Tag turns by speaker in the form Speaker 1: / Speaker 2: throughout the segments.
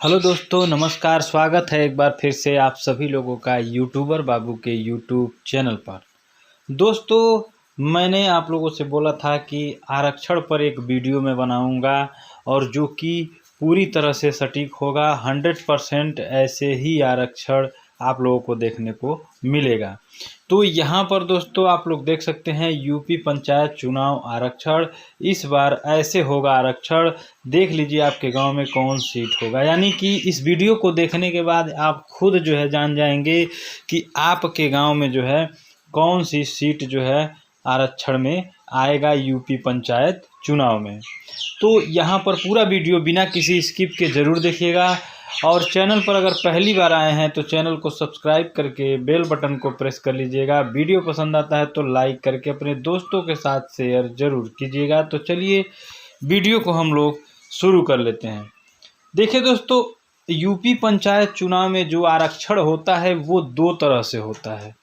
Speaker 1: Hello दोस्तों, नमस्कार। स्वागत है एक बार फिर से आप सभी लोगों का यूट्यूबर बाबू के यूट्यूब चैनल पर। दोस्तों, मैंने आप लोगों से बोला था कि आरक्षण पर एक वीडियो मैं बनाऊंगा और जो कि पूरी तरह से सटीक होगा। 100% ऐसे ही आरक्षण आप लोगों को देखने को मिलेगा। तो यहाँ पर दोस्तों आप लोग देख सकते हैं यूपी पंचायत चुनाव आरक्षण। इस बार ऐसे होगा आरक्षण, देख लीजिए आपके गांव में कौन सीट होगा। यानी कि इस वीडियो को देखने के बाद आप खुद जो है जान जाएंगे कि आपके गांव में जो है कौन सी सीट जो है आरक्षण में आएगा यूपी पंचायत चुनाव में। तो यहाँ पर पूरा वीडियो बिना किसी स्किप के ज़रूर देखिएगा और चैनल पर अगर पहली बार आए हैं तो चैनल को सब्सक्राइब करके बेल बटन को प्रेस कर लीजिएगा। वीडियो पसंद आता है तो लाइक करके अपने दोस्तों के साथ शेयर ज़रूर कीजिएगा। तो चलिए वीडियो को हम लोग शुरू कर लेते हैं। देखिए दोस्तों, यूपी पंचायत चुनाव में जो आरक्षण होता है वो दो तरह से होता है।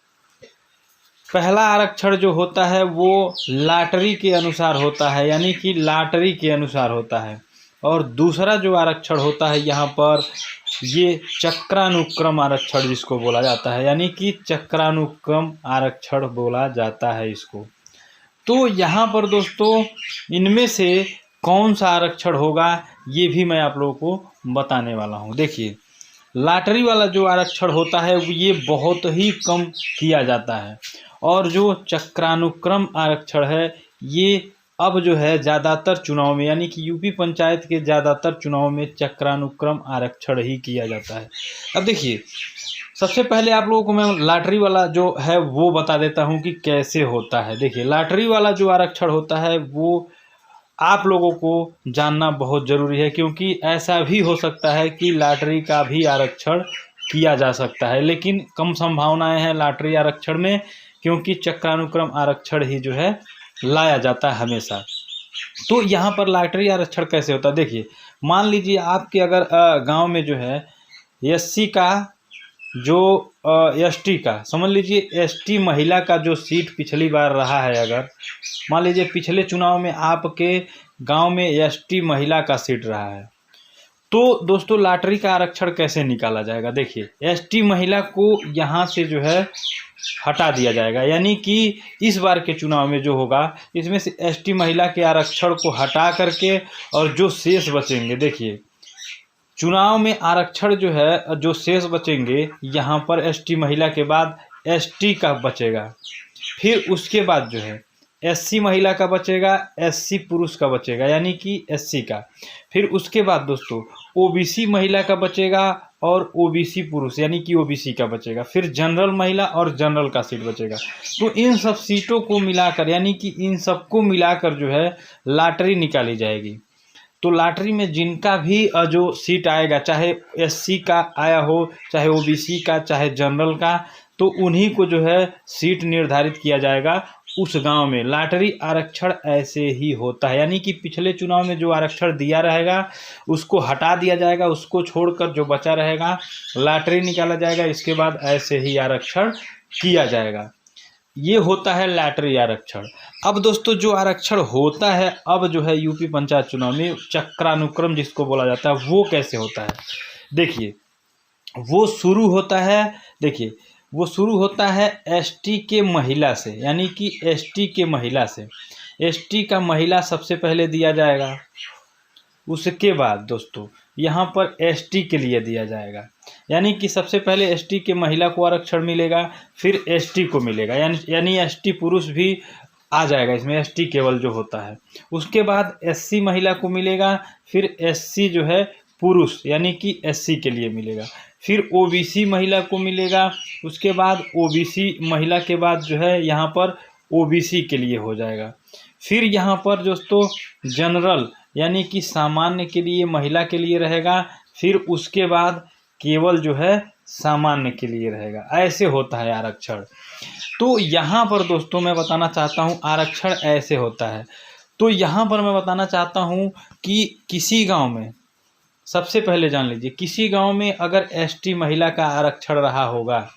Speaker 1: पहला आरक्षण जो होता है वो लॉटरी के अनुसार होता है, यानी कि लॉटरी के अनुसार होता है। और दूसरा जो आरक्षण होता है यहाँ पर ये चक्रानुक्रम आरक्षण जिसको बोला जाता है, यानी कि चक्रानुक्रम आरक्षण बोला जाता है इसको। तो यहाँ पर दोस्तों इनमें से कौन सा आरक्षण होगा ये भी मैं आप लोगों को बताने वाला हूँ। देखिए, लॉटरी वाला जो आरक्षण होता है ये बहुत ही कम किया जाता है और जो चक्रानुक्रम आरक्षण है ये अब जो है ज़्यादातर चुनाव में, यानी कि यूपी पंचायत के ज़्यादातर चुनाव में चक्रानुक्रम आरक्षण ही किया जाता है। अब देखिए, सबसे पहले आप लोगों को मैं लॉटरी वाला जो है वो बता देता हूँ कि कैसे होता है। देखिए, लॉटरी वाला जो आरक्षण होता है वो आप लोगों को जानना बहुत ज़रूरी है, क्योंकि ऐसा भी हो सकता है कि लॉटरी का भी आरक्षण किया जा सकता है, लेकिन कम संभावनाएं हैं लॉटरी आरक्षण में, क्योंकि चक्रानुक्रम आरक्षण ही जो है लाया जाता है हमेशा। तो यहाँ पर लॉटरी आरक्षण कैसे होता है, देखिए, मान लीजिए आपके अगर गांव में जो है एससी का जो एसटी का, समझ लीजिए एसटी महिला का जो सीट पिछली बार रहा है, अगर मान लीजिए पिछले चुनाव में आपके गांव में एसटी महिला का सीट रहा है, तो दोस्तों लॉटरी का आरक्षण कैसे निकाला जाएगा। देखिए, एसटी महिला को यहाँ से जो है हटा दिया जाएगा, यानी कि इस बार के चुनाव में जो होगा इसमें से एसटी महिला के आरक्षण को हटा करके और जो शेष बचेंगे, देखिए चुनाव में आरक्षण जो है जो शेष बचेंगे यहाँ पर एसटी महिला के बाद एसटी का बचेगा, फिर उसके बाद जो है एससी महिला का बचेगा, एससी पुरुष का बचेगा यानी कि एससी का, फिर उसके बाद दोस्तों ओबीसी महिला का बचेगा और ओबीसी पुरुष यानी कि ओबीसी का बचेगा, फिर जनरल महिला और जनरल का सीट बचेगा। तो इन सब सीटों को मिलाकर, यानी कि इन सबको मिलाकर जो है लॉटरी निकाली जाएगी। तो लॉटरी में जिनका भी जो सीट आएगा, चाहे एससी का आया हो, चाहे ओबीसी का, चाहे जनरल का, तो उन्हीं को जो है सीट निर्धारित किया जाएगा उस गांव में। लॉटरी आरक्षण ऐसे ही होता है, यानी कि पिछले चुनाव में जो आरक्षण दिया रहेगा उसको हटा दिया जाएगा, उसको छोड़कर जो बचा रहेगा लॉटरी निकाला जाएगा, इसके बाद ऐसे ही आरक्षण किया जाएगा। ये होता है लॉटरी आरक्षण। अब दोस्तों जो आरक्षण होता है अब जो है यूपी पंचायत चुनाव में चक्रानुक्रम जिसको बोला जाता है वो कैसे होता है। देखिए, वो शुरू होता है, देखिए वो शुरू होता है एसटी के महिला से, यानी कि एसटी के महिला से। एसटी का महिला सबसे पहले दिया जाएगा, उसके बाद दोस्तों यहाँ पर एसटी के लिए दिया जाएगा, यानी कि सबसे पहले एसटी के महिला को आरक्षण मिलेगा, फिर एसटी को मिलेगा, यानी एसटी पुरुष भी आ जाएगा इसमें, एसटी केवल जो होता है। उसके बाद एससी महिला को मिलेगा, फिर एससी जो है पुरुष यानी कि एससी के लिए मिलेगा, फिर ओबीसी महिला को मिलेगा, उसके बाद ओबीसी महिला के बाद जो है यहाँ पर ओबीसी के लिए हो जाएगा। फिर यहाँ पर दोस्तों जनरल यानी कि सामान्य के लिए महिला के लिए रहेगा, फिर उसके बाद केवल जो है सामान्य के लिए रहेगा। ऐसे होता है आरक्षण। तो यहाँ पर दोस्तों मैं बताना चाहता हूँ आरक्षण ऐसे होता है। तो यहाँ पर मैं बताना चाहता हूँ कि किसी गांव में, सबसे पहले जान लीजिए, किसी गांव में अगर एसटी महिला का आरक्षण रहा होगा,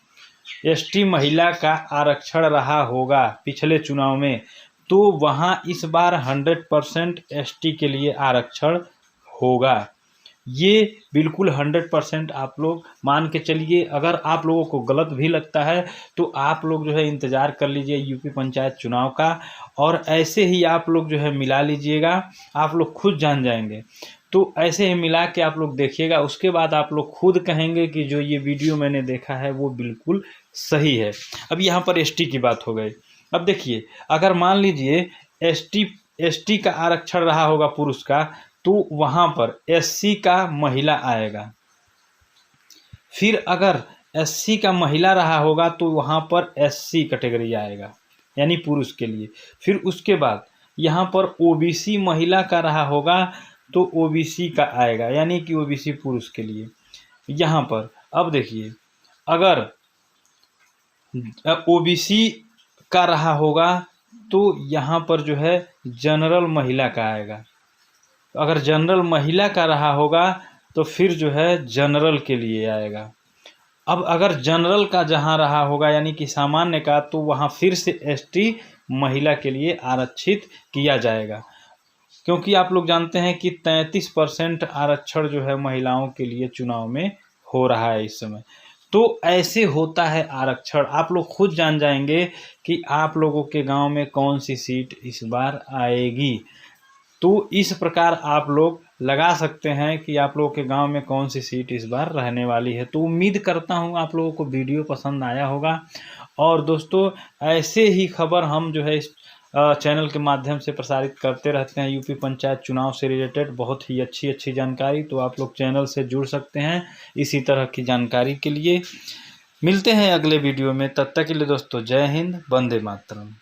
Speaker 1: एसटी महिला का आरक्षण रहा होगा पिछले चुनाव में, तो वहाँ इस बार 100% एसटी के लिए आरक्षण होगा। ये बिल्कुल 100% आप लोग मान के चलिए। अगर आप लोगों को गलत भी लगता है तो आप लोग जो है इंतज़ार कर लीजिए यूपी पंचायत चुनाव का, और ऐसे ही आप लोग जो है मिला लीजिएगा, आप लोग खुद जान जाएंगे। तो ऐसे ही मिला के आप लोग देखिएगा, उसके बाद आप लोग खुद कहेंगे कि जो ये वीडियो मैंने देखा है वो बिल्कुल सही है। अब यहाँ पर एसटी की बात हो गई। अब देखिए, अगर मान लीजिए एसटी का आरक्षण रहा होगा पुरुष का, तो वहाँ पर एससी का महिला आएगा। फिर अगर एससी का महिला रहा होगा तो वहाँ पर एससी कैटेगरी आएगा, यानी पुरुष के लिए। फिर उसके बाद यहाँ पर ओबीसी महिला का रहा होगा तो ओबीसी का आएगा, यानी कि ओबीसी पुरुष के लिए। यहाँ पर अब देखिए, अगर ओबीसी का रहा होगा तो यहाँ पर जो है जनरल महिला का आएगा। अगर जनरल महिला का रहा होगा तो फिर जो है जनरल के लिए आएगा। अब अगर जनरल का जहाँ रहा होगा यानी कि सामान्य का, तो वहाँ फिर से एसटी महिला के लिए आरक्षित किया जाएगा, क्योंकि आप लोग जानते हैं कि 33% आरक्षण जो है महिलाओं के लिए चुनाव में हो रहा है इस समय। तो ऐसे होता है आरक्षण, आप लोग खुद जान जाएंगे कि आप लोगों के गांव में कौन सी सीट इस बार आएगी। तो इस प्रकार आप लोग लगा सकते हैं कि आप लोगों के गांव में कौन सी सीट इस बार रहने वाली है। तो उम्मीद करता हूं आप लोगों को वीडियो पसंद आया होगा। और दोस्तों, ऐसे ही खबर हम जो है इस चैनल के माध्यम से प्रसारित करते रहते हैं यूपी पंचायत चुनाव से रिलेटेड बहुत ही अच्छी जानकारी। तो आप लोग चैनल से जुड़ सकते हैं इसी तरह की जानकारी के लिए। मिलते हैं अगले वीडियो में, तब तक के लिए दोस्तों जय हिंद, वंदे मातरम।